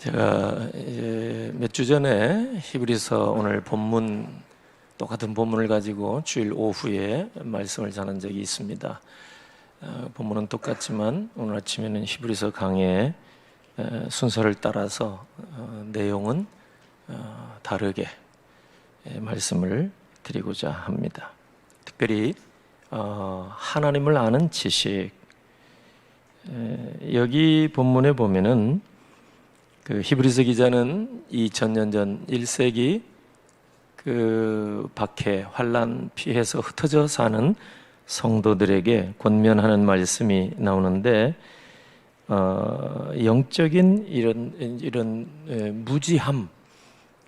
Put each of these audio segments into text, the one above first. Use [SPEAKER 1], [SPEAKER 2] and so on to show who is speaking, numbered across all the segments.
[SPEAKER 1] 제가 몇 주 전에 히브리서 오늘 본문, 똑같은 본문을 가지고 주일 오후에 말씀을 전한 적이 있습니다. 본문은 똑같지만 오늘 아침에는 히브리서 강의 순서를 따라서 내용은 다르게 말씀을 드리고자 합니다. 특별히 하나님을 아는 지식, 여기 본문에 보면은 그 히브리서 기자는 2000년 전 1세기 그 박해, 환란 피해서 흩어져 사는 성도들에게 권면하는 말씀이 나오는데, 영적인 이런 무지함,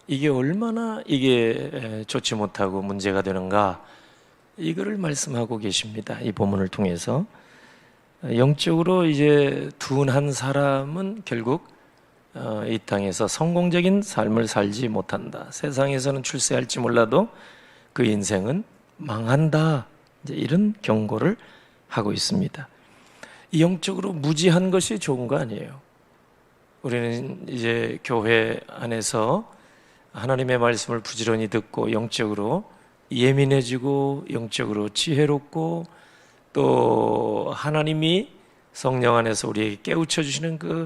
[SPEAKER 1] 이게 얼마나 이게 좋지 못하고 문제가 되는가, 이거를 말씀하고 계십니다. 이 본문을 통해서 영적으로 이제 둔한 사람은 결국 이 땅에서 성공적인 삶을 살지 못한다. 세상에서는 출세할지 몰라도 그 인생은 망한다. 이제 이런 경고를 하고 있습니다. 영적으로 무지한 것이 좋은 거 아니에요. 우리는 이제 교회 안에서 하나님의 말씀을 부지런히 듣고 영적으로 예민해지고 영적으로 지혜롭고 또 하나님이 성령 안에서 우리에게 깨우쳐 주시는 그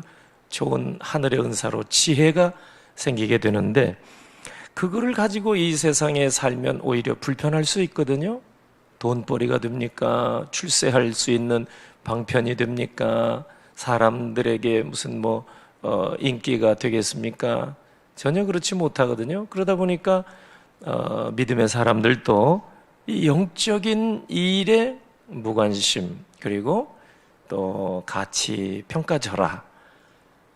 [SPEAKER 1] 좋은 하늘의 은사로 지혜가 생기게 되는데, 그거를 가지고 이 세상에 살면 오히려 불편할 수 있거든요. 돈벌이가 됩니까? 출세할 수 있는 방편이 됩니까? 사람들에게 무슨 인기가 되겠습니까? 전혀 그렇지 못하거든요. 그러다 보니까 믿음의 사람들도 이 영적인 일에 무관심, 그리고 또 가치 평가절하,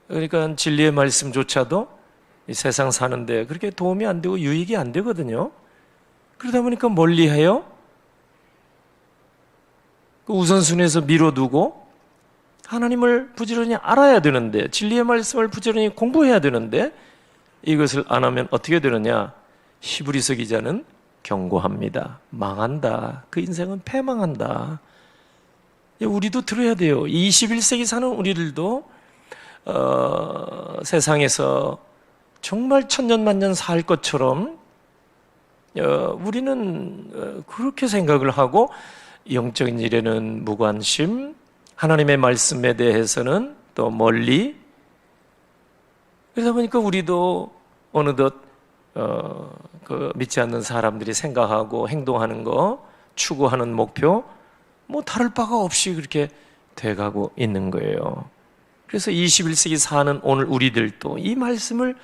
[SPEAKER 1] 그러니까 진리의 말씀조차도 이 세상 사는데 그렇게 도움이 안 되고 유익이 안 되거든요. 그러다 보니까 멀리해요. 그 우선순위에서 미뤄두고 하나님을 부지런히 알아야 되는데, 진리의 말씀을 부지런히 공부해야 되는데 이것을 안 하면 어떻게 되느냐? 히브리서 기자는 경고합니다. 망한다. 그 인생은 패망한다. 우리도 들어야 돼요. 21세기 사는 우리들도 세상에서 정말 천년만년 살 것처럼 우리는 그렇게 생각을 하고 영적인 일에는 무관심, 하나님의 말씀에 대해서는 또 멀리, 그러다 보니까 우리도 어느덧 그 믿지 않는 사람들이 생각하고 행동하는 거, 추구하는 목표 다를 바가 없이 그렇게 돼가고 있는 거예요. 그래서 21세기 사는 오늘 우리들도 이 말씀을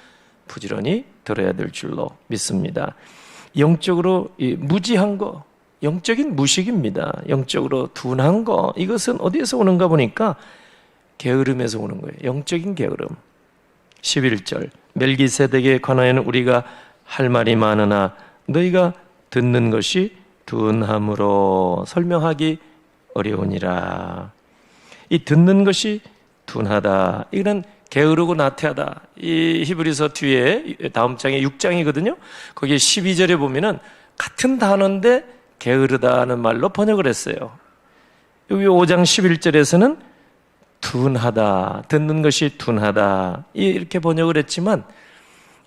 [SPEAKER 1] 부지런히 들어야 될 줄로 믿습니다. 영적으로 무지한 거, 영적인 무식입니다. 영적으로 둔한 거, 이것은 어디에서 오는가 보니까 게으름에서 오는 거예요. 영적인 게으름. 11절, 멜기세덱에 관하여는 우리가 할 말이 많으나 너희가 듣는 것이 둔함으로 설명하기 어려우니라. 이 듣는 것이 둔하다, 이거는 게으르고 나태하다. 이 히브리서 뒤에 다음 장에 6장이거든요. 거기에 12절에 보면은 같은 단어인데 게으르다는 말로 번역을 했어요. 여기 5장 11절에서는 둔하다, 듣는 것이 둔하다, 이렇게 번역을 했지만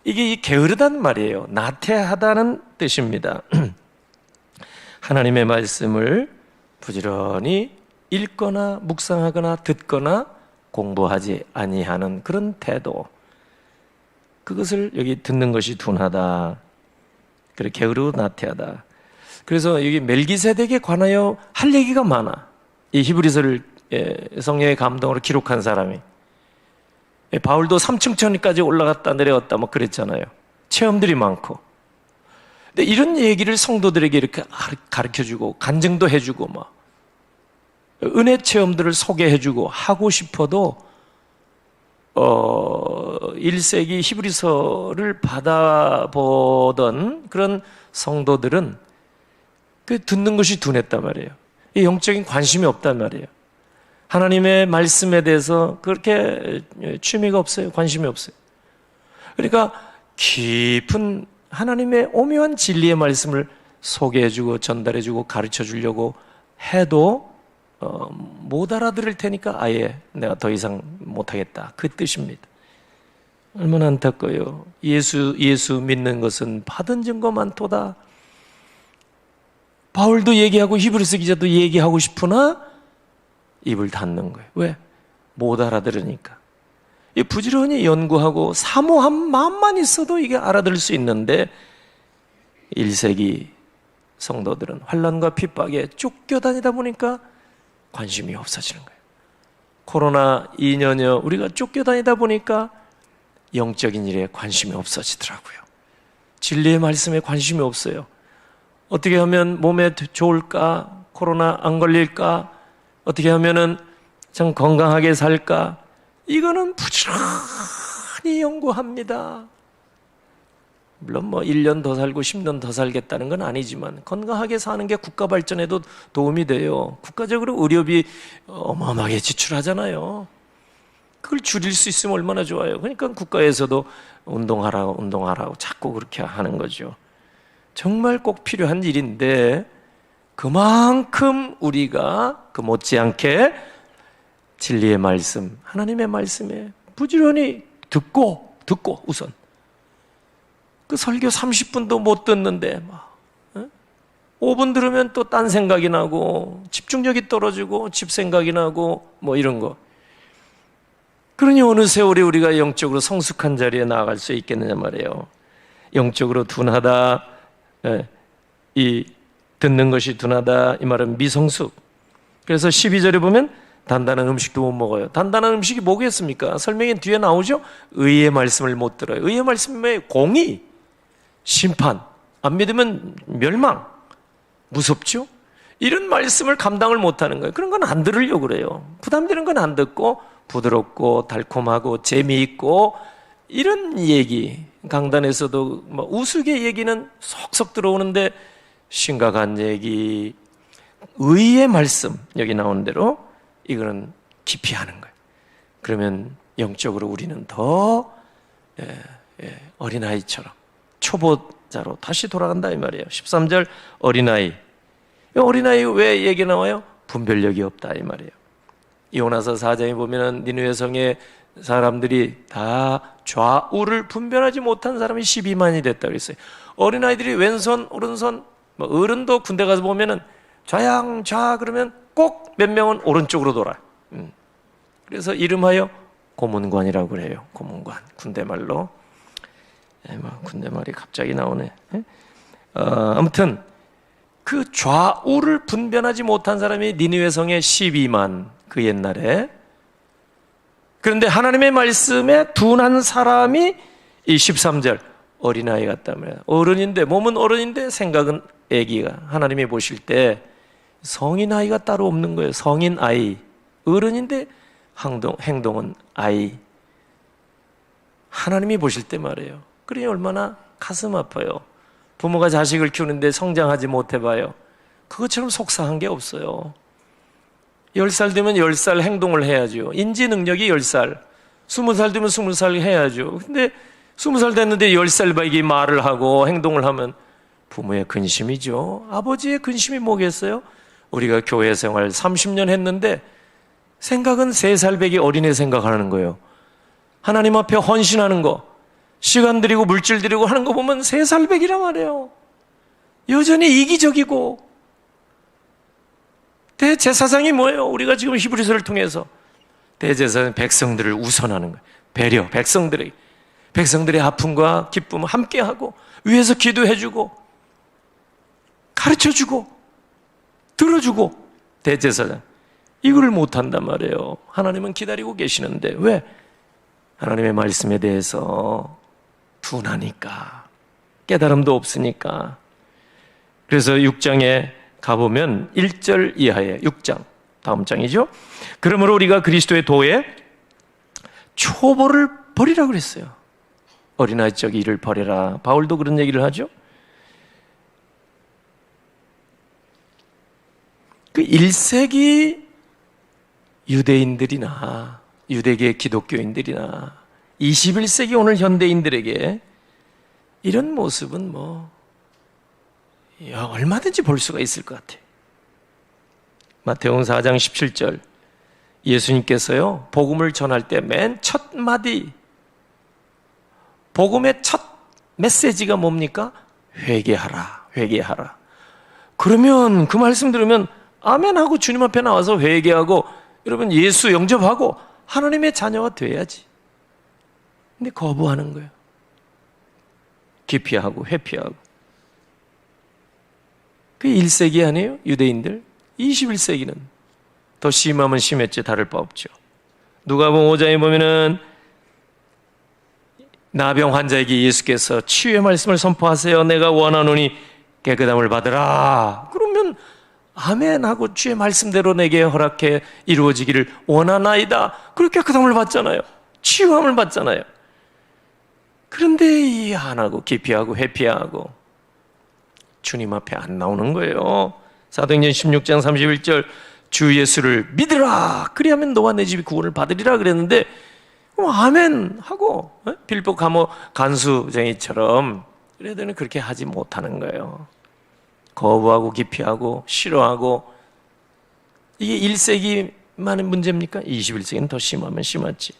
[SPEAKER 1] 이게 이 게으르다는 말이에요. 나태하다는 뜻입니다. 하나님의 말씀을 부지런히 읽거나 묵상하거나 듣거나 공부하지 아니하는 그런 태도, 그것을 여기 듣는 것이 둔하다, 그래 게으르고 나태하다. 그래서 여기 멜기세덱에 관하여 할 얘기가 많아. 이 히브리서를 성령의 감동으로 기록한 사람이, 바울도 3층 천까지 올라갔다 내려갔다 그랬잖아요. 체험들이 많고. 근데 이런 얘기를 성도들에게 이렇게 가르쳐주고 간증도 해주고 은혜 체험들을 소개해주고 하고 싶어도 1세기 히브리서를 받아보던 그런 성도들은 그 듣는 것이 둔했단 말이에요. 영적인 관심이 없단 말이에요. 하나님의 말씀에 대해서 그렇게 취미가 없어요. 관심이 없어요. 그러니까 깊은 하나님의 오묘한 진리의 말씀을 소개해주고 전달해주고 가르쳐주려고 해도 못 알아들을 테니까 아예 내가 더 이상 못하겠다, 그 뜻입니다. 얼마나 안타까워요. 예수 믿는 것은 받은 증거 많도다. 바울도 얘기하고 히브리서 기자도 얘기하고 싶으나 입을 닫는 거예요. 왜? 못 알아들으니까. 부지런히 연구하고 사모한 마음만 있어도 이게 알아들을 수 있는데 1세기 성도들은 환난과 핍박에 쫓겨다니다 보니까 관심이 없어지는 거예요. 코로나 2년여 우리가 쫓겨다니다 보니까 영적인 일에 관심이 없어지더라고요. 진리의 말씀에 관심이 없어요. 어떻게 하면 몸에 좋을까? 코로나 안 걸릴까? 어떻게 하면은 참 건강하게 살까? 이거는 부지런히 연구합니다. 물론 1년 더 살고 10년 더 살겠다는 건 아니지만 건강하게 사는 게 국가 발전에도 도움이 돼요. 국가적으로 의료비 어마어마하게 지출하잖아요. 그걸 줄일 수 있으면 얼마나 좋아요. 그러니까 국가에서도 운동하라고 자꾸 그렇게 하는 거죠. 정말 꼭 필요한 일인데 그만큼 우리가 그 못지않게 진리의 말씀, 하나님의 말씀에 부지런히 듣고 우선 그 설교 30분도 못 듣는데 5분 들으면 또 딴 생각이 나고 집중력이 떨어지고 집 생각이 나고 이런 거. 그러니 어느 세월에 우리가 영적으로 성숙한 자리에 나아갈 수 있겠느냐 말이에요. 영적으로 둔하다, 이 듣는 것이 둔하다 이 말은 미성숙. 그래서 12절에 보면 단단한 음식도 못 먹어요. 단단한 음식이 뭐겠습니까? 설명이 뒤에 나오죠. 의의 말씀을 못 들어요. 의의 말씀의 공의, 심판, 안 믿으면 멸망, 무섭죠? 이런 말씀을 감당을 못하는 거예요. 그런 건 안 들으려고 그래요. 부담되는 건 안 듣고 부드럽고 달콤하고 재미있고 이런 얘기, 강단에서도 우스개 얘기는 속속 들어오는데 심각한 얘기, 의의 말씀 여기 나오는 대로 이거는 깊이 하는 거예요. 그러면 영적으로 우리는 더 어린아이처럼 초보자로 다시 돌아간다 이 말이에요. 13절 어린아이. 어린아이 왜 얘기 나와요? 분별력이 없다 이 말이에요. 요나서 4장에 보면은 니느웨 성의 사람들이 다 좌우를 분별하지 못한 사람이 12만이 됐다 그랬어요. 어린아이들이 왼손 오른손 어른도 군대 가서 보면은 좌양 좌 그러면 꼭 몇 명은 오른쪽으로 돌아요. 그래서 이름하여 고문관이라고 그래요. 고문관 군대 말로. 군대 말이 갑자기 나오네. 아무튼 그 좌우를 분별하지 못한 사람이 니느웨 성의 12만 그 옛날에. 그런데 하나님의 말씀에 둔한 사람이 이 13절 어린아이 같다면 어른인데 몸은 어른인데 생각은 애기가 하나님이 보실 때 성인 아이가 따로 없는 거예요. 성인 아이 어른인데 행동은 아이 하나님이 보실 때 말이에요. 그러니 얼마나 가슴 아파요. 부모가 자식을 키우는데 성장하지 못해봐요. 그것처럼 속상한 게 없어요. 10살 되면 10살 행동을 해야죠. 인지 능력이 10살 20살 되면 20살 해야죠. 근데 20살 됐는데 10살 바이게 말을 하고 행동을 하면 부모의 근심이죠. 아버지의 근심이 뭐겠어요? 우리가 교회 생활 30년 했는데 생각은 3살 배기 어린애 생각하는 거예요. 하나님 앞에 헌신하는 거 시간 들이고 물질 들이고 하는 거 보면 3살 배기란 말이에요. 여전히 이기적이고 대제사장이 뭐예요? 우리가 지금 히브리서를 통해서 대제사장은 백성들을 우선하는 거예요. 배려, 백성들의 아픔과 기쁨을 함께하고 위에서 기도해주고 가르쳐주고 들어주고 대제사장 이거를 못한단 말이에요. 하나님은 기다리고 계시는데 왜? 하나님의 말씀에 대해서 둔하니까 깨달음도 없으니까. 그래서 6장에 가보면 1절 이하의 6장 다음 장이죠. 그러므로 우리가 그리스도의 도에 초보를 버리라고 그랬어요. 어린아이적 일을 버려라. 바울도 그런 얘기를 하죠. 그 1세기 유대인들이나 유대계 기독교인들이나 21세기 오늘 현대인들에게 이런 모습은 얼마든지 볼 수가 있을 것 같아요. 마태복음 4장 17절 예수님께서요 복음을 전할 때 맨 첫 마디 복음의 첫 메시지가 뭡니까? 회개하라, 회개하라. 그러면 그 말씀 들으면 아멘하고 주님 앞에 나와서 회개하고 여러분 예수 영접하고 하나님의 자녀가 돼야지. 근데 거부하는 거예요. 기피하고 회피하고. 그게 1세기 아니에요? 유대인들. 21세기는 더 심하면 심했지 다를 바 없죠. 누가복음 5장에 보면은 나병 환자에게 예수께서 치유의 말씀을 선포하세요. 내가 원하노니 깨끗함을 받으라. 그러면 아멘 하고 주의 말씀대로 내게 허락해 이루어지기를 원하나이다. 그렇게 깨끗함을 받잖아요. 치유함을 받잖아요. 그런데 이 안 하고 기피하고 회피하고 주님 앞에 안 나오는 거예요. 사도행전 16장 31절 주 예수를 믿으라. 그리하면 너와 내 집이 구원을 받으리라 그랬는데 아멘 하고 빌보 감옥 간수쟁이처럼 그래도 그렇게 하지 못하는 거예요. 거부하고 기피하고 싫어하고. 이게 1세기만의 문제입니까? 21세기는 더 심하면 심하지.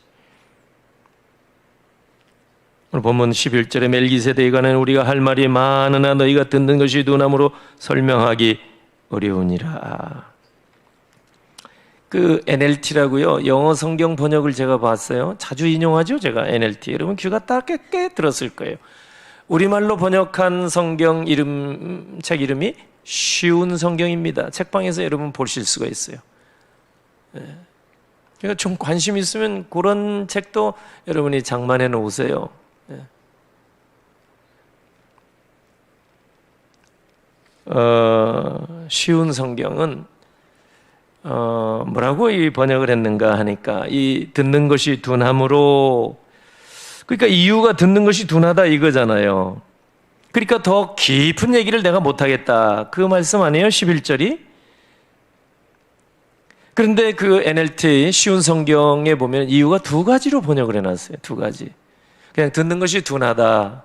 [SPEAKER 1] 오늘 본문 11절에 멜기세덱에 관한 우리가 할 말이 많으나 너희가 듣는 것이 둔함으로 설명하기 어려우니라. 그 NLT라고요. 영어 성경 번역을 제가 봤어요. 자주 인용하죠, 제가 NLT. 여러분 귀가 딱 꽤 들었을 거예요. 우리말로 번역한 성경 이름, 책 이름이 쉬운 성경입니다. 책방에서 여러분 보실 수가 있어요. 그러니까 좀 관심 있으면 그런 책도 여러분이 장만해 놓으세요. 쉬운 성경은 뭐라고 이 번역을 했는가 하니까 이 듣는 것이 둔함으로, 그러니까 이유가 듣는 것이 둔하다 이거잖아요. 그러니까 더 깊은 얘기를 내가 못하겠다 그 말씀 아니에요? 11절이. 그런데 그 NLT 쉬운 성경에 보면 이유가 두 가지로 번역을 해놨어요. 두 가지. 그냥 듣는 것이 둔하다.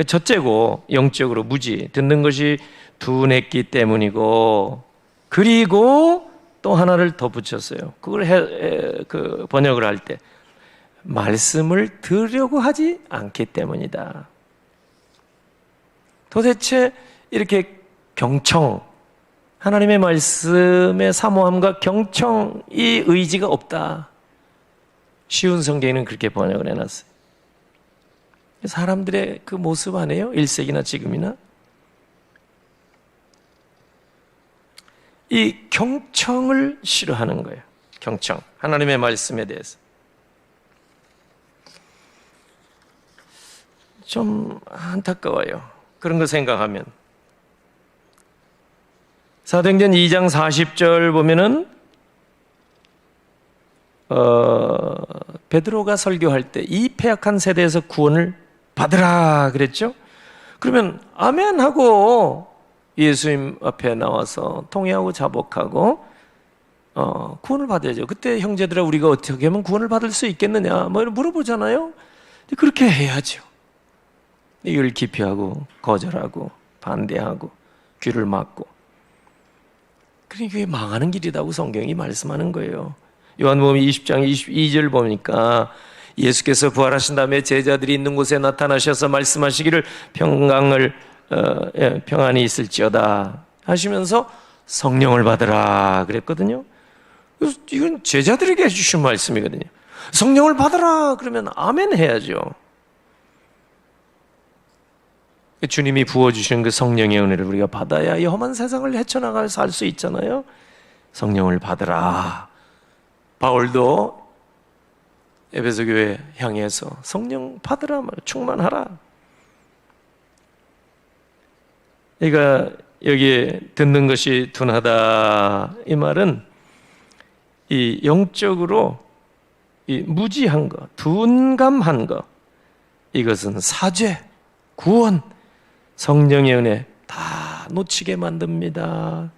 [SPEAKER 1] 첫째고 영적으로 무지, 듣는 것이 둔했기 때문이고, 그리고 또 하나를 더 붙였어요. 그걸 그 번역을 할 때 말씀을 들으려고 하지 않기 때문이다. 도대체 이렇게 경청, 하나님의 말씀의 사모함과 경청이 의지가 없다. 쉬운 성경에는 그렇게 번역을 해놨어요. 사람들의 그 모습 아니에요? 1세기나 지금이나? 이 경청을 싫어하는 거예요. 경청. 하나님의 말씀에 대해서. 좀 안타까워요. 그런 거 생각하면. 사도행전 2장 40절 보면은 베드로가 설교할 때 이 패역한 세대에서 구원을 받으라 그랬죠? 그러면 아멘 하고 예수님 앞에 나와서 통회하고 자복하고 구원을 받아야죠. 그때 형제들아 우리가 어떻게 하면 구원을 받을 수 있겠느냐 뭐 이런 물어보잖아요. 그렇게 해야죠. 이걸 기피하고 거절하고 반대하고 귀를 막고, 그러니까 그게 망하는 길이라고 성경이 말씀하는 거예요. 요한복음 20장 22절 보니까 예수께서 부활하신 다음에 제자들이 있는 곳에 나타나셔서 말씀하시기를 평안이 있을지어다 하시면서 성령을 받으라 그랬거든요. 그래서 이건 제자들에게 해주신 말씀이거든요. 성령을 받으라 그러면 아멘 해야죠. 주님이 부어주신 그 성령의 은혜를 우리가 받아야 이 험한 세상을 헤쳐나갈 살 수 있잖아요. 성령을 받으라. 바울도 에베소 교회 향해서 성령 받으라, 충만하라. 그러니까 여기에 듣는 것이 둔하다 이 말은 이 영적으로 이 무지한 것, 둔감한 것, 이것은 사죄, 구원, 성령의 은혜 다 놓치게 만듭니다.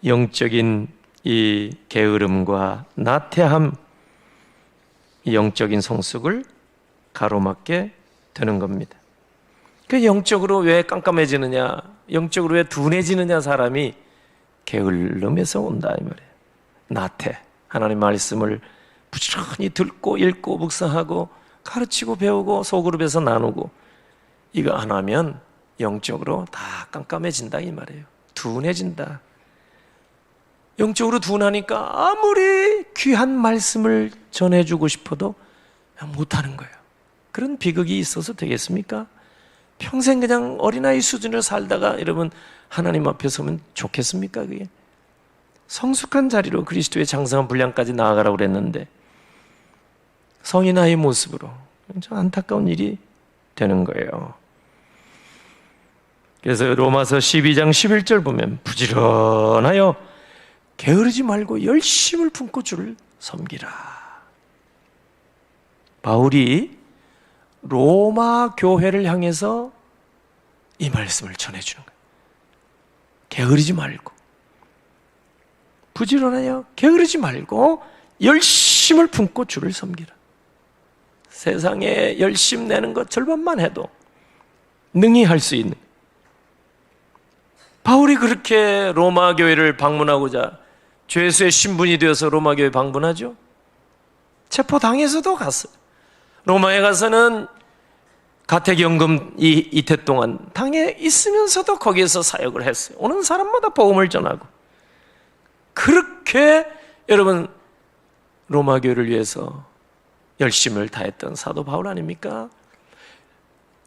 [SPEAKER 1] 영적인 이 게으름과 나태함, 이 영적인 성숙을 가로막게 되는 겁니다. 그 영적으로 왜 깜깜해지느냐, 영적으로 왜 둔해지느냐, 사람이 게을름에서 온다 이 말이에요. 나태, 하나님 말씀을 부지런히 듣고 읽고 묵상하고 가르치고 배우고 소그룹에서 나누고 이거 안 하면 영적으로 다 깜깜해진다 이 말이에요. 둔해진다. 영적으로 둔하니까 아무리 귀한 말씀을 전해주고 싶어도 못하는 거예요. 그런 비극이 있어서 되겠습니까? 평생 그냥 어린아이 수준으로 살다가 여러분 하나님 앞에 서면 좋겠습니까? 그게 성숙한 자리로 그리스도의 장성한 분량까지 나아가라고 그랬는데 성인아이의 모습으로 좀 안타까운 일이 되는 거예요. 그래서 로마서 12장 11절 보면 부지런하여 게으르지 말고 열심을 품고 주를 섬기라. 바울이 로마 교회를 향해서 이 말씀을 전해주는 거예요. 게으르지 말고 부지런하여 게으르지 말고 열심을 품고 주를 섬기라. 세상에 열심 내는 것 절반만 해도 능히 할 수 있는, 바울이 그렇게 로마 교회를 방문하고자 죄수의 신분이 되어서 로마 교회 방문하죠. 체포당해서도 갔어요. 로마에 가서는 가택연금 이태 동안 당해 있으면서도 거기에서 사역을 했어요. 오는 사람마다 복음을 전하고. 그렇게 여러분 로마 교회를 위해서 열심을 다했던 사도 바울 아닙니까?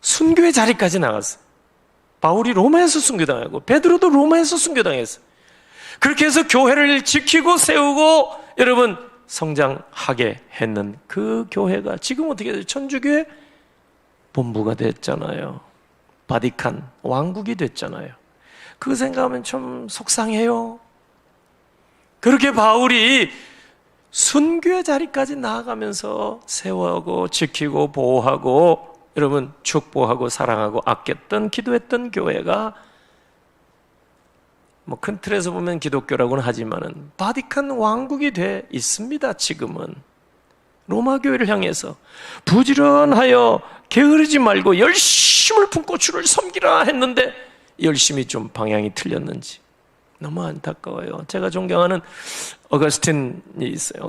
[SPEAKER 1] 순교의 자리까지 나갔어요. 바울이 로마에서 순교당하고 베드로도 로마에서 순교당했어요. 그렇게 해서 교회를 지키고 세우고 여러분 성장하게 했는 그 교회가 지금 어떻게 돼요? 천주교회 본부가 됐잖아요. 바티칸 왕국이 됐잖아요. 그거 생각하면 좀 속상해요. 그렇게 바울이 순교의 자리까지 나아가면서 세워하고 지키고 보호하고 여러분 축복하고 사랑하고 아꼈던 기도했던 교회가 뭐 큰 틀에서 보면 기독교라고는 하지만은 바티칸 왕국이 돼 있습니다. 지금은 로마 교회를 향해서 부지런하여 게으르지 말고 열심을 품고 주를 섬기라 했는데 열심히 좀 방향이 틀렸는지 너무 안타까워요. 제가 존경하는 어거스틴이 있어요.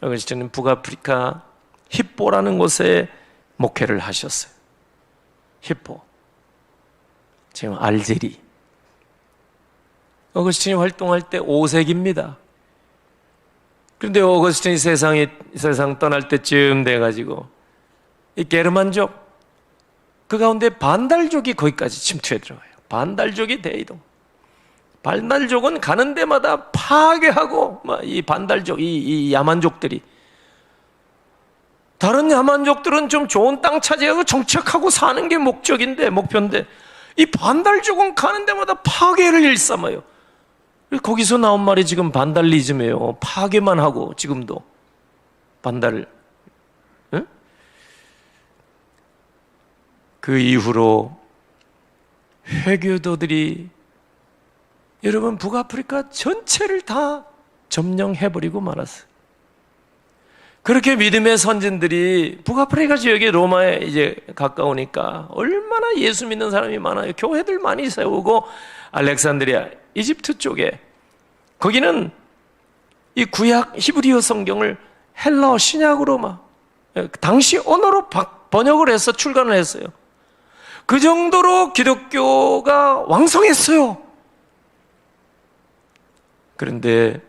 [SPEAKER 1] 어거스틴은 북아프리카 히포라는 곳에 목회를 하셨어요. 히포. 지금 알제리. 어거스틴이 활동할 때 5세기입니다. 그런데 어거스틴이 세상 떠날 때쯤 돼가지고 이 게르만족 그 가운데 반달족이 거기까지 침투해 들어가요. 반달족이 대이동. 반달족은 가는 데마다 파괴하고 이 반달족, 이 야만족들이 다른 야만족들은 좀 좋은 땅 차지하고 정착하고 사는 게 목표인데 이 반달족은 가는 데마다 파괴를 일삼아요. 거기서 나온 말이 지금 반달리즘이에요. 파괴만 하고 지금도 반달. 응? 그 이후로 회교도들이 여러분 북아프리카 전체를 다 점령해버리고 말았어요. 그렇게 믿음의 선진들이 북아프리카 지역에 로마에 이제 가까우니까 얼마나 예수 믿는 사람이 많아요. 교회들 많이 세우고 알렉산드리아 이집트 쪽에 거기는 이 구약 히브리어 성경을 헬라어 신약으로 막 당시 언어로 번역을 해서 출간을 했어요. 그 정도로 기독교가 왕성했어요. 그런데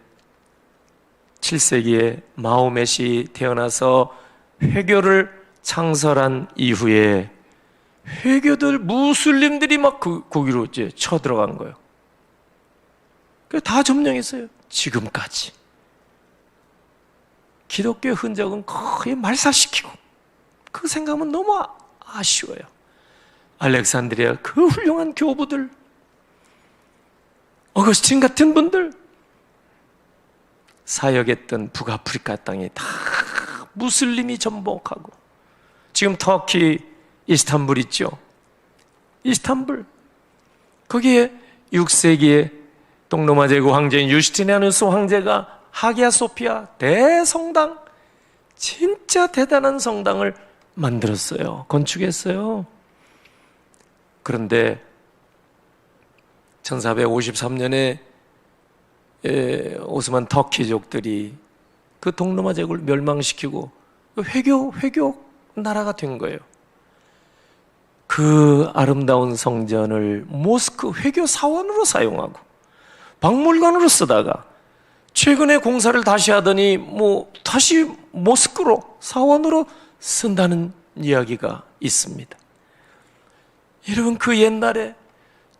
[SPEAKER 1] 7세기에 마호멧이 태어나서 회교를 창설한 이후에 회교들 무슬림들이 막 거기로 이제 쳐들어간 거예요. 다 점령했어요. 지금까지 기독교의 흔적은 거의 말살시키고 그 생각하면 너무 아쉬워요. 알렉산드리아 그 훌륭한 교부들, 어거스틴 같은 분들 사역했던 북아프리카 땅에 다 무슬림이 전복하고 지금 터키 이스탄불 있죠. 이스탄불 거기에 6세기에 동로마 제국 황제인 유스티니아누스 황제가 하기야 소피아 대성당 진짜 대단한 성당을 만들었어요. 건축했어요. 그런데 1453년에 오스만 터키족들이 그 동로마 제국을 멸망시키고 회교 나라가 된 거예요. 그 아름다운 성전을 모스크 회교 사원으로 사용하고 박물관으로 쓰다가 최근에 공사를 다시 하더니 다시 모스크로 사원으로 쓴다는 이야기가 있습니다. 여러분, 그 옛날에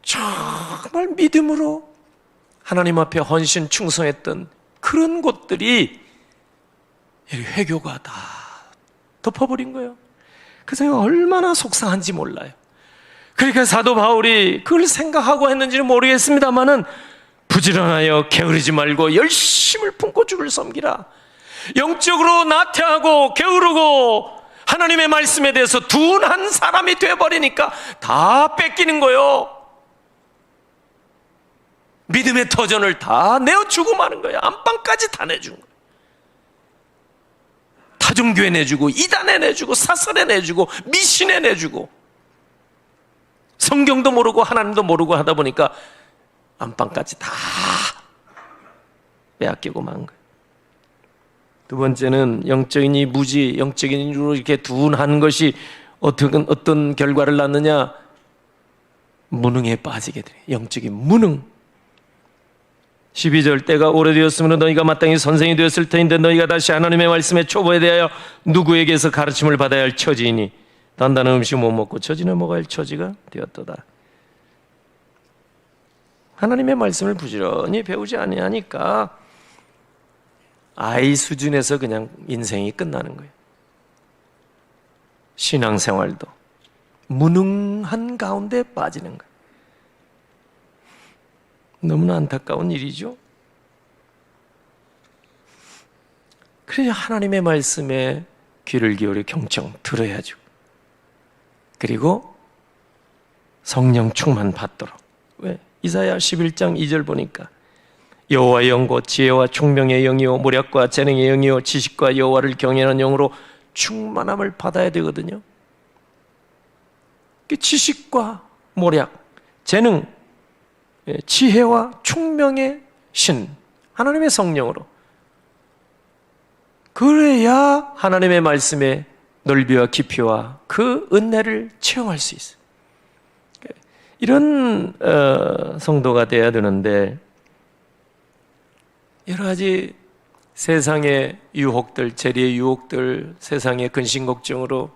[SPEAKER 1] 정말 믿음으로 하나님 앞에 헌신 충성했던 그런 곳들이 회교가 다 덮어버린 거예요. 그 생각 얼마나 속상한지 몰라요. 그러니까 사도 바울이 그걸 생각하고 했는지는 모르겠습니다만은 부지런하여 게으르지 말고 열심을 품고 주를 섬기라. 영적으로 나태하고 게으르고 하나님의 말씀에 대해서 둔한 사람이 되어버리니까 다 뺏기는 거예요. 믿음의 터전을 다 내어주고 마는 거예요. 안방까지 다 내준 거예요. 타종교에 내주고 이단에 내주고 사설에 내주고 미신에 내주고 성경도 모르고 하나님도 모르고 하다 보니까 안방까지 다 빼앗기고 만 거예요. 두 번째는 영적인 이 무지, 영적인 이로 이렇게 둔한 것이 어떤 결과를 낳느냐? 무능에 빠지게 돼요. 영적인 무능. 12절, 때가 오래되었으므로 너희가 마땅히 선생이 되었을 터인데 너희가 다시 하나님의 말씀의 초보에 대하여 누구에게서 가르침을 받아야 할 처지이니 단단한 음식 못 먹고 처지는 먹어야 할 처지가 되었도다. 하나님의 말씀을 부지런히 배우지 아니하니까 아이 수준에서 그냥 인생이 끝나는 거예요. 신앙생활도 무능한 가운데 빠지는 거예요. 너무나 안타까운 일이죠. 그래야 하나님의 말씀에 귀를 기울여 경청 들어야죠. 그리고 성령 충만 받도록. 왜? 이사야 11장 2절 보니까 여호와의 영과 지혜와 총명의 영이요 모략과 재능의 영이요 지식과 여호와를 경외하는 영으로 충만함을 받아야 되거든요. 지식과 모략, 재능, 지혜와 총명의 신, 하나님의 성령으로. 그래야 하나님의 말씀의 넓이와 깊이와 그 은혜를 체험할 수 있어요. 이런 성도가 돼야 되는데 여러 가지 세상의 유혹들, 재리의 유혹들, 세상의 근심 걱정으로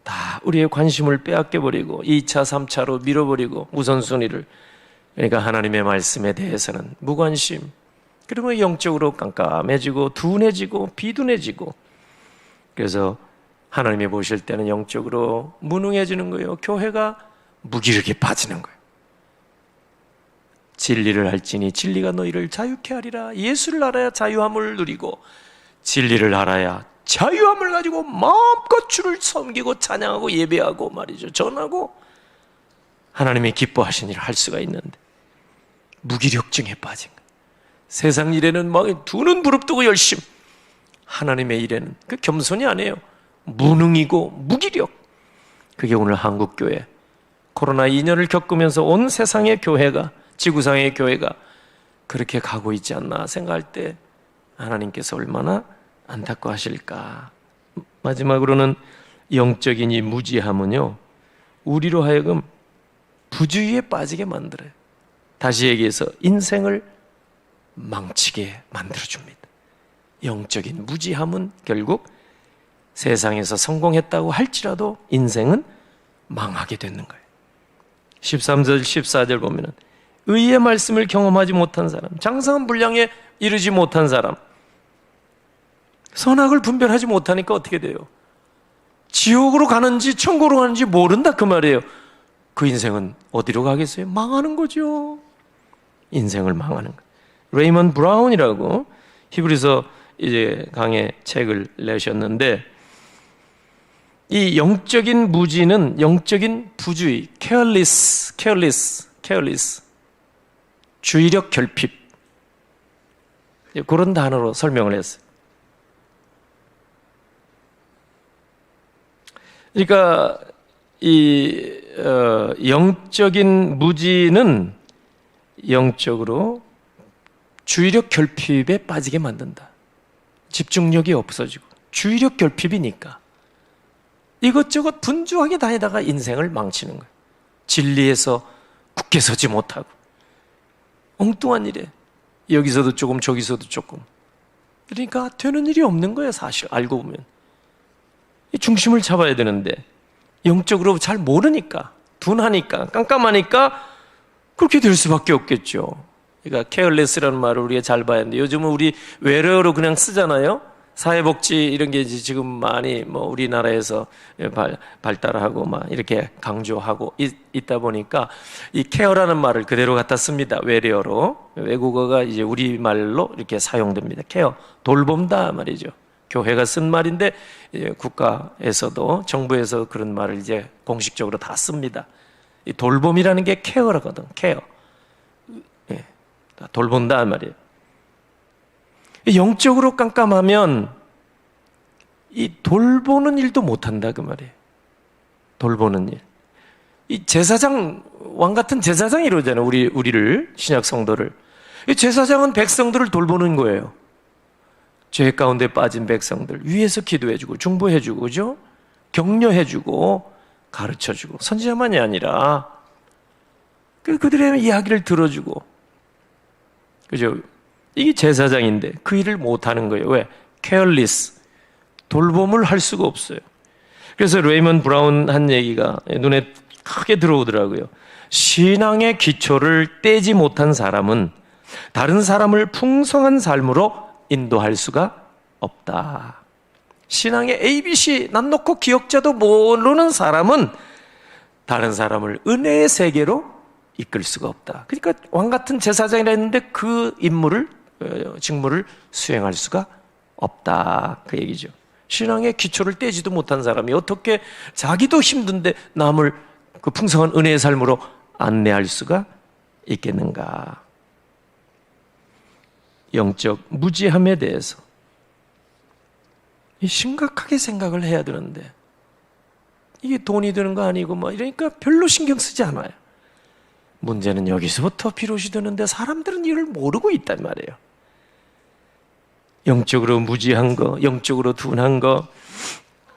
[SPEAKER 1] 다 우리의 관심을 빼앗겨버리고 2차, 3차로 밀어버리고 우선순위를. 그러니까 하나님의 말씀에 대해서는 무관심, 그러면 영적으로 깜깜해지고 둔해지고 비둔해지고, 그래서 하나님이 보실 때는 영적으로 무능해지는 거예요. 교회가 무기력에 빠지는 거예요. 진리를 할지니 진리가 너희를 자유케 하리라. 예수를 알아야 자유함을 누리고 진리를 알아야 자유함을 가지고 마음껏 주를 섬기고 찬양하고 예배하고 말이죠. 전하고 하나님이 기뻐하신 일을 할 수가 있는데 무기력증에 빠진 거예요. 세상 일에는 막 두 눈 부릅뜨고 열심, 하나님의 일에는 그 겸손이 아니에요. 무능이고 무기력. 그게 오늘 한국교회 코로나 2년을 겪으면서 온 세상의 교회가, 지구상의 교회가 그렇게 가고 있지 않나 생각할 때 하나님께서 얼마나 안타까워하실까. 마지막으로는 영적인 이 무지함은요, 우리로 하여금 부주의에 빠지게 만들어요. 다시 얘기해서 인생을 망치게 만들어줍니다. 영적인 무지함은 결국 세상에서 성공했다고 할지라도 인생은 망하게 되는 거예요. 13절, 14절 보면은 의의 말씀을 경험하지 못한 사람, 장성한 분량에 이르지 못한 사람, 선악을 분별하지 못하니까 어떻게 돼요? 지옥으로 가는지 천국으로 가는지 모른다 그 말이에요. 그 인생은 어디로 가겠어요? 망하는 거죠. 인생을 망하는 거예요. 레이먼 브라운이라고 히브리서 이제 강의 책을 내셨는데, 이 영적인 무지는 영적인 부주의, careless, 주의력 결핍, 그런 단어로 설명을 했어요. 그러니까 이 영적인 무지는 영적으로 주의력 결핍에 빠지게 만든다. 집중력이 없어지고 주의력 결핍이니까 이것저것 분주하게 다니다가 인생을 망치는 거예요. 진리에서 굳게 서지 못하고 엉뚱한 일에 여기서도 조금 저기서도 조금, 그러니까 되는 일이 없는 거예요. 사실 알고 보면 이 중심을 잡아야 되는데 영적으로 잘 모르니까, 둔하니까, 깜깜하니까 그렇게 될 수밖에 없겠죠. 그러니까 케어레스라는 말을 우리가 잘 봐야 하는데, 요즘은 우리 외래어로 그냥 쓰잖아요. 사회복지 이런 게 지금 많이 우리나라에서 발달하고 막 이렇게 강조하고 있다 보니까 이 케어라는 말을 그대로 갖다 씁니다. 외래어로. 외국어가 이제 우리말로 이렇게 사용됩니다. 케어, 돌봄다 말이죠. 교회가 쓴 말인데 국가에서도, 정부에서 그런 말을 이제 공식적으로 다 씁니다. 이 돌봄이라는 게 케어라거든. 케어. 예, 돌본다 말이에요. 영적으로 깜깜하면 이 돌보는 일도 못한다 그 말이에요. 돌보는 일. 이 제사장, 왕 같은 제사장이 이러잖아요. 우리를, 신약 성도를. 이 제사장은 백성들을 돌보는 거예요. 죄 가운데 빠진 백성들 위에서 기도해주고 중보해주고, 그죠? 격려해주고 가르쳐주고, 선지자만이 아니라 그들의 이야기를 들어주고, 그죠? 이게 제사장인데 그 일을 못하는 거예요. 왜? careless, 돌봄을 할 수가 없어요. 그래서 레이먼 브라운 한 얘기가 눈에 크게 들어오더라고요. 신앙의 기초를 떼지 못한 사람은 다른 사람을 풍성한 삶으로 인도할 수가 없다. 신앙의 ABC 난 놓고 기억자도 모르는 사람은 다른 사람을 은혜의 세계로 이끌 수가 없다. 그러니까 왕 같은 제사장이라 했는데 그 직무를 수행할 수가 없다. 그 얘기죠. 신앙의 기초를 떼지도 못한 사람이 어떻게 자기도 힘든데 남을 그 풍성한 은혜의 삶으로 안내할 수가 있겠는가. 영적 무지함에 대해서 심각하게 생각을 해야 되는데, 이게 돈이 드는 거 아니고 이러니까 별로 신경 쓰지 않아요. 문제는 여기서부터 비롯이 되는데 사람들은 이걸 모르고 있단 말이에요. 영적으로 무지한 거, 영적으로 둔한 거,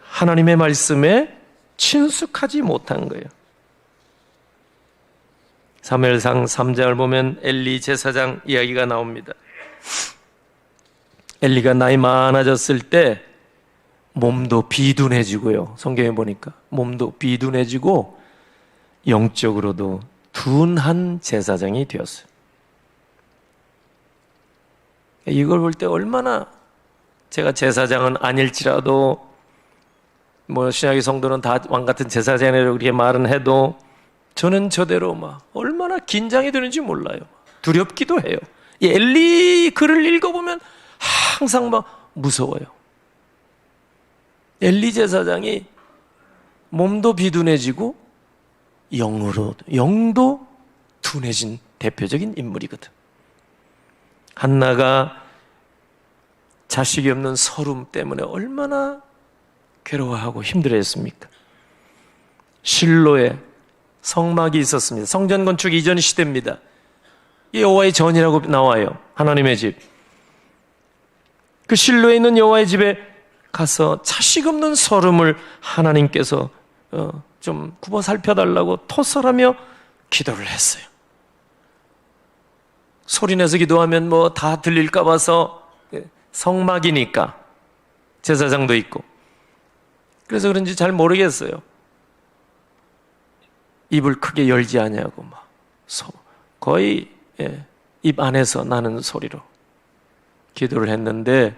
[SPEAKER 1] 하나님의 말씀에 친숙하지 못한 거예요. 사무엘상 3장을 보면 엘리 제사장 이야기가 나옵니다. 엘리가 나이 많아졌을 때 몸도 비둔해지고요. 성경에 보니까 몸도 비둔해지고 영적으로도 둔한 제사장이 되었어요. 이걸 볼 때 얼마나, 제가 제사장은 아닐지라도 신약의 성도는 다 왕같은 제사장이라고 그렇게 말은 해도 저는 저대로 얼마나 긴장이 되는지 몰라요. 두렵기도 해요. 이 엘리 글을 읽어보면 항상 무서워요. 엘리 제사장이 몸도 비둔해지고 영도 둔해진 대표적인 인물이거든. 한나가 자식이 없는 서름 때문에 얼마나 괴로워하고 힘들어했습니까? 실로에 성막이 있었습니다. 성전 건축 이전 시대입니다. 여호와의 전이라고 나와요. 하나님의 집. 그 실로에 있는 여호와의 집에 가서 자식 없는 서름을 하나님께서 좀 굽어 살펴달라고 토설하며 기도를 했어요. 소리내서 기도하면 다 들릴까 봐서, 성막이니까 제사장도 있고, 그래서 그런지 잘 모르겠어요. 입을 크게 열지 아니하고 거의 입 안에서 나는 소리로 기도를 했는데,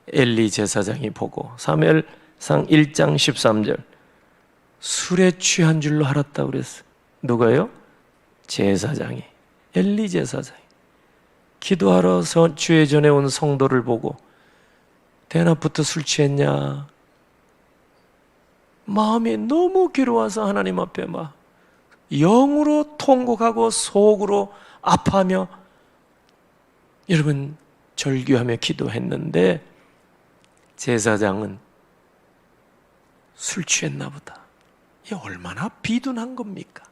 [SPEAKER 1] 엘리 제사장이 보고, 사무엘상 1장 13절, 술에 취한 줄로 알았다고 그랬어요. 누가요? 제사장이, 엘리 제사장이 기도하러 주의 전에 온 성도를 보고 대낮부터 술 취했냐, 마음이 너무 괴로워서 하나님 앞에 영으로 통곡하고 속으로 아파하며 여러분 절규하며 기도했는데, 제사장은 술 취했나 보다. 이게 얼마나 비둔한 겁니까?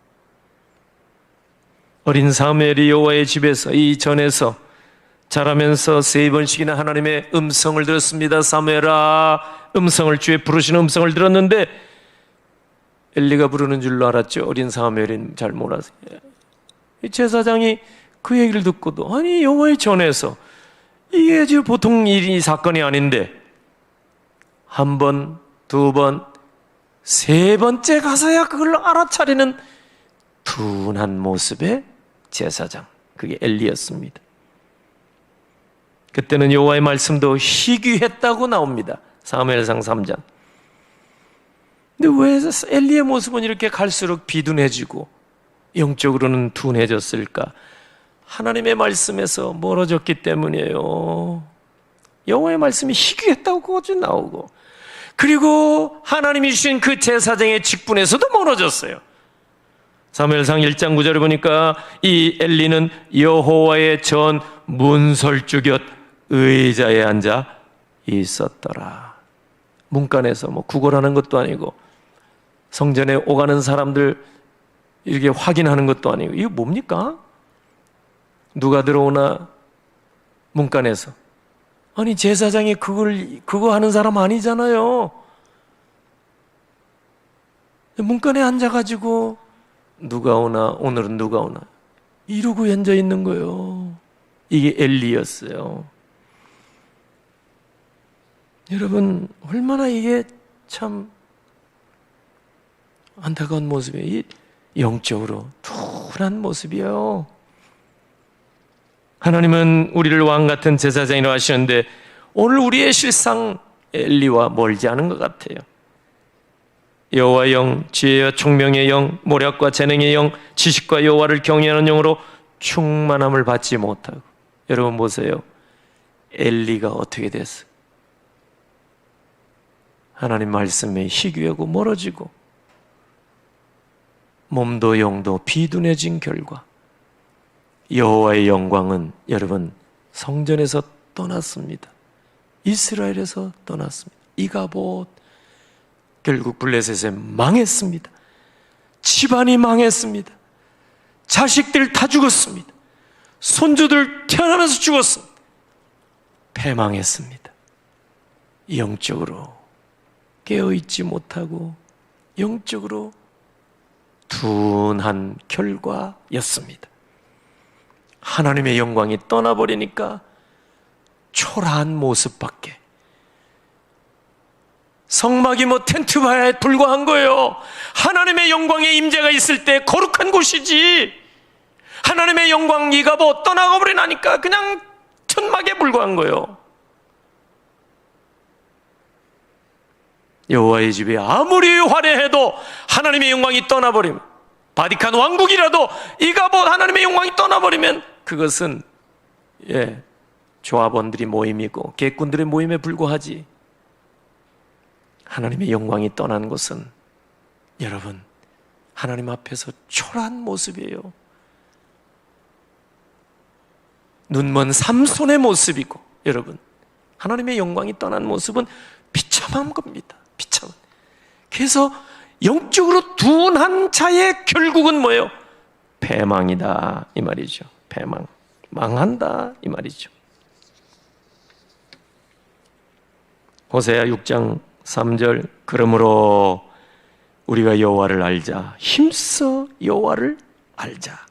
[SPEAKER 1] 어린 사무엘이 여호와의 집에서, 이 전에서 자라면서 3번씩이나 하나님의 음성을 들었습니다. 사무엘아, 음성을, 주의 부르시는 음성을 들었는데 엘리가 부르는 줄로 알았죠. 어린 사무엘은 잘 몰라서. 제사장이 그 얘기를 듣고도 아니 여호와의 전에서 이게 지금 보통 일이 사건이 아닌데 한 번, 두 번, 세 번째 가서야 그걸 알아차리는 둔한 모습의 제사장, 그게 엘리였습니다. 그때는 여호와의 말씀도 희귀했다고 나옵니다. 사무엘상 3장. 근데 왜 엘리의 모습은 이렇게 갈수록 비둔해지고 영적으로는 둔해졌을까? 하나님의 말씀에서 멀어졌기 때문이에요. 여호와의 말씀이 희귀했다고 그것이 나오고, 그리고 하나님이 주신 그 제사장의 직분에서도 멀어졌어요. 사무엘상 1장 9절에 보니까 이 엘리는 여호와의 전 문설주 곁 의자에 앉아 있었더라. 문간에서 뭐 구걸하는 것도 아니고 성전에 오가는 사람들 이렇게 확인하는 것도 아니고, 이거 뭡니까? 누가 들어오나 문간에서. 아니 제사장이 그거 하는 사람 아니잖아요. 문간에 앉아가지고 누가 오나, 오늘은 누가 오나 이러고 앉아 있는 거예요. 이게 엘리였어요. 여러분 얼마나 이게 참 안타까운 모습이에요. 영적으로 둔한 모습이에요. 하나님은 우리를 왕같은 제사장이라고 하시는데 오늘 우리의 실상 엘리와 멀지 않은 것 같아요. 여호와의 영, 지혜와 총명의 영, 모략과 재능의 영, 지식과 여호와를 경외하는 영으로 충만함을 받지 못하고. 여러분 보세요. 엘리가 어떻게 됐어요? 하나님 말씀에 희귀하고 멀어지고 몸도 영도 비둔해진 결과 여호와의 영광은 여러분 성전에서 떠났습니다. 이스라엘에서 떠났습니다. 이가봇 결국 블레셋에 망했습니다. 집안이 망했습니다. 자식들 다 죽었습니다. 손주들 태어나면서 죽었습니다. 패망했습니다. 영적으로 깨어있지 못하고 영적으로 둔한 결과였습니다. 하나님의 영광이 떠나버리니까 초라한 모습밖에, 성막이 뭐 텐트바에 불과한 거예요. 하나님의 영광의 임재가 있을 때 거룩한 곳이지, 하나님의 영광이가 뭐 떠나가 버리니까 그냥 천막에 불과한 거예요. 여호와의 집이 아무리 화려해도 하나님의 영광이 떠나버리면, 바티칸 왕국이라도 이가 뭐 하나님의 영광이 떠나버리면 그것은 조합원들이 모임이고 객군들의 모임에 불과하지, 하나님의 영광이 떠난 것은 여러분 하나님 앞에서 초라한 모습이에요. 눈먼 삼손의 모습이고, 여러분 하나님의 영광이 떠난 모습은 비참한 겁니다. 비참한. 그래서 영적으로 둔한 자의 결국은 뭐예요? 패망이다 이 말이죠. 패망, 망한다 이 말이죠. 호세아 6장 3절, 그러므로 우리가 여호와를 알자, 힘써 여호와를 알자.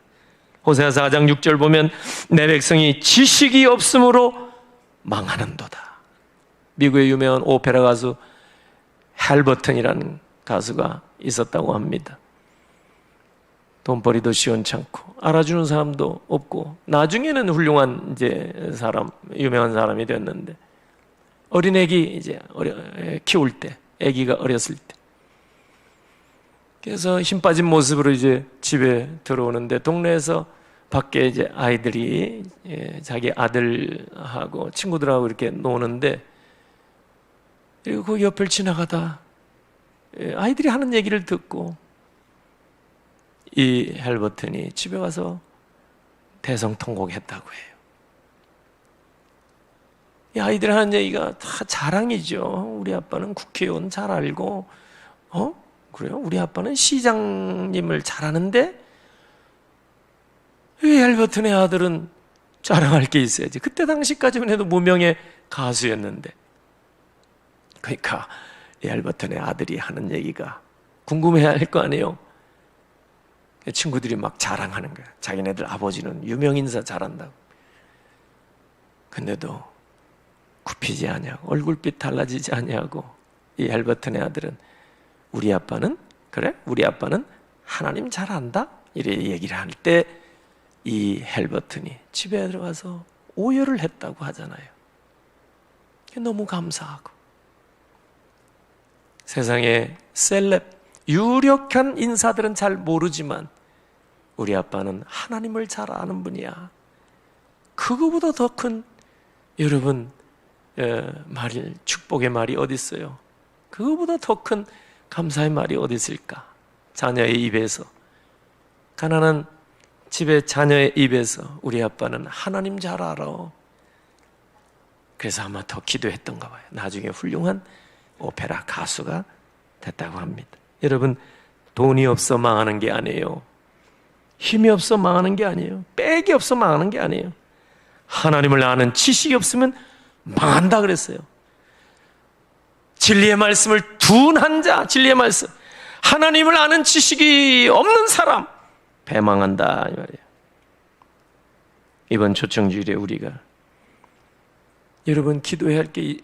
[SPEAKER 1] 호세아 4장 6절 보면 내 백성이 지식이 없으므로 망하는도다. 미국의 유명한 오페라 가수 헬버튼이라는 가수가 있었다고 합니다. 돈벌이도 시원찮고 알아주는 사람도 없고 나중에는 훌륭한 사람, 유명한 사람이 됐는데, 어린 애기 키울 때, 애기가 어렸을 때, 그래서 힘 빠진 모습으로 집에 들어오는데 동네에서 밖에 아이들이 자기 아들하고 친구들하고 이렇게 노는데, 그리고 그 옆을 지나가다 아이들이 하는 얘기를 듣고 이 헬버튼이 집에 가서 대성통곡했다고 해요. 이 아이들 하는 얘기가 다 자랑이죠. 우리 아빠는 국회의원 잘 알고, 그래요? 우리 아빠는 시장님을 잘 아는데 왜 헬버튼의 아들은 자랑할 게 있어야지. 그때 당시까지만 해도 무명의 가수였는데 그러니까 이 헬버턴의 아들이 하는 얘기가 궁금해야 할 거 아니에요. 친구들이 막 자랑하는 거야. 자기네들 아버지는 유명인사 잘한다고. 근데도 굽히지 아니하고 얼굴빛 달라지지 아니하고 이 헬버턴의 아들은 우리 아빠는 그래? 우리 아빠는 하나님 잘 안다? 이래 얘기를 할 때 이 헬버튼이 집에 들어가서 오열을 했다고 하잖아요. 너무 감사하고 세상에 셀럽 유력한 인사들은 잘 모르지만 우리 아빠는 하나님을 잘 아는 분이야. 그거보다 더 큰 여러분 말 축복의 말이 어디 있어요? 그거보다 더 큰 감사의 말이 어디 있을까? 자녀의 입에서 가난한 집에 자녀의 입에서 우리 아빠는 하나님 잘 알아. 그래서 아마 더 기도했던가 봐요. 나중에 훌륭한 오페라 가수가 됐다고 합니다. 여러분, 돈이 없어 망하는 게 아니에요. 힘이 없어 망하는 게 아니에요. 빽이 없어 망하는 게 아니에요. 하나님을 아는 지식이 없으면 망한다 그랬어요. 진리의 말씀을 둔한 자, 진리의 말씀, 하나님을 아는 지식이 없는 사람 배망한다 이 말이에요. 이번 초청주일에 우리가 여러분 기도해야 할 게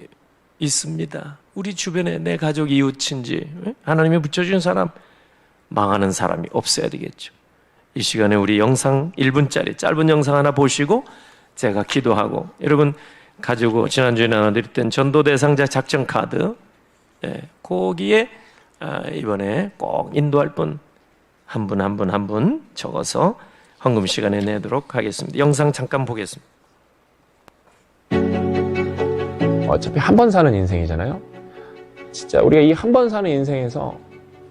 [SPEAKER 1] 있습니다. 우리 주변에 내 가족, 이웃, 친지 하나님이 붙여준 사람 망하는 사람이 없어야 되겠죠. 이 시간에 우리 영상 1분짜리 짧은 영상 하나 보시고 제가 기도하고 여러분 가지고 지난주에 나눠드렸던 전도 대상자 작전 카드 거기에 이번에 꼭 인도할 분 한 분 한 분 한 분 적어서 헌금 시간에 내도록 하겠습니다. 영상 잠깐 보겠습니다.
[SPEAKER 2] 어차피 한 번 사는 인생이잖아요. 진짜 우리가 이 한 번 사는 인생에서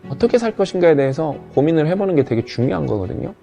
[SPEAKER 2] 어떻게 살 것인가에 대해서 고민을 해보는 게 되게 중요한 거거든요.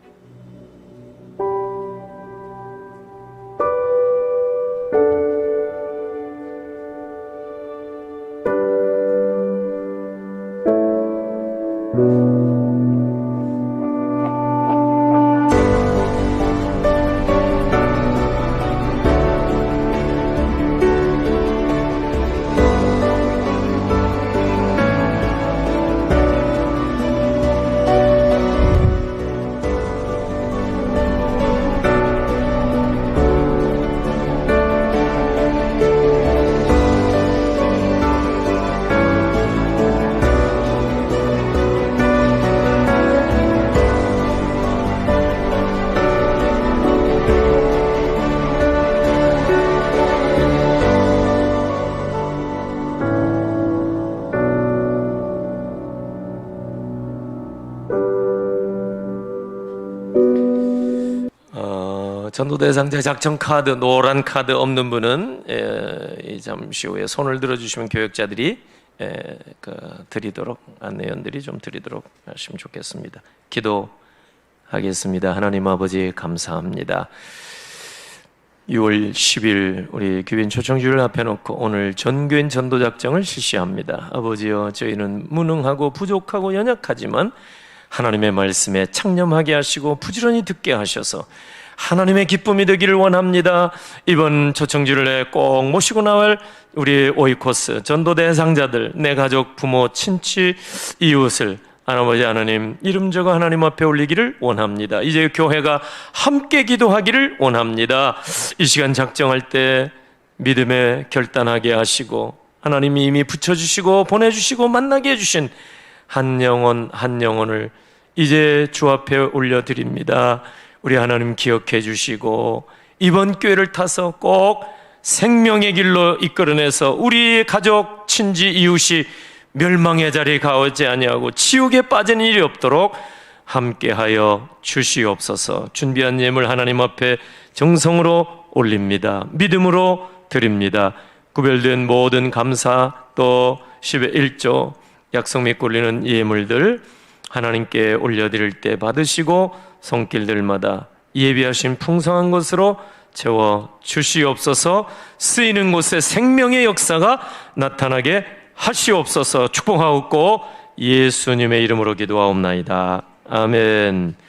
[SPEAKER 1] 전도 대상자 작전 카드, 노란 카드 없는 분은 잠시 후에 손을 들어주시면 교역자들이 드리도록, 안내원들이 좀 드리도록 하시면 좋겠습니다. 기도하겠습니다. 하나님 아버지 감사합니다. 6월 10일 우리 교인 초청주를 앞에 놓고 오늘 전교인 전도작정을 실시합니다. 아버지여, 저희는 무능하고 부족하고 연약하지만 하나님의 말씀에 창념하게 하시고 부지런히 듣게 하셔서 하나님의 기쁨이 되기를 원합니다. 이번 초청주일에 꼭 모시고 나올 우리 오이코스 전도 대상자들, 내 가족, 부모, 친치, 이웃을 아버지 하나님 이름 적어 하나님 앞에 올리기를 원합니다. 이제 교회가 함께 기도하기를 원합니다. 이 시간 작정할 때 믿음에 결단하게 하시고 하나님이 이미 붙여주시고 보내주시고 만나게 해주신 한 영혼 한 영혼을 이제 주 앞에 올려드립니다. 우리 하나님 기억해 주시고 이번 교회를 타서 꼭 생명의 길로 이끌어내서 우리 가족, 친지, 이웃이 멸망의 자리에 가오지 아니하고 지옥에 빠진 일이 없도록 함께하여 주시옵소서. 준비한 예물 하나님 앞에 정성으로 올립니다. 믿음으로 드립니다. 구별된 모든 감사 또 10의 1조 약속 믿고 올리는 예물들 하나님께 올려드릴 때 받으시고 손길들마다 예비하신 풍성한 것으로 채워 주시옵소서. 쓰이는 곳에 생명의 역사가 나타나게 하시옵소서. 축복하옵고 예수님의 이름으로 기도하옵나이다. 아멘.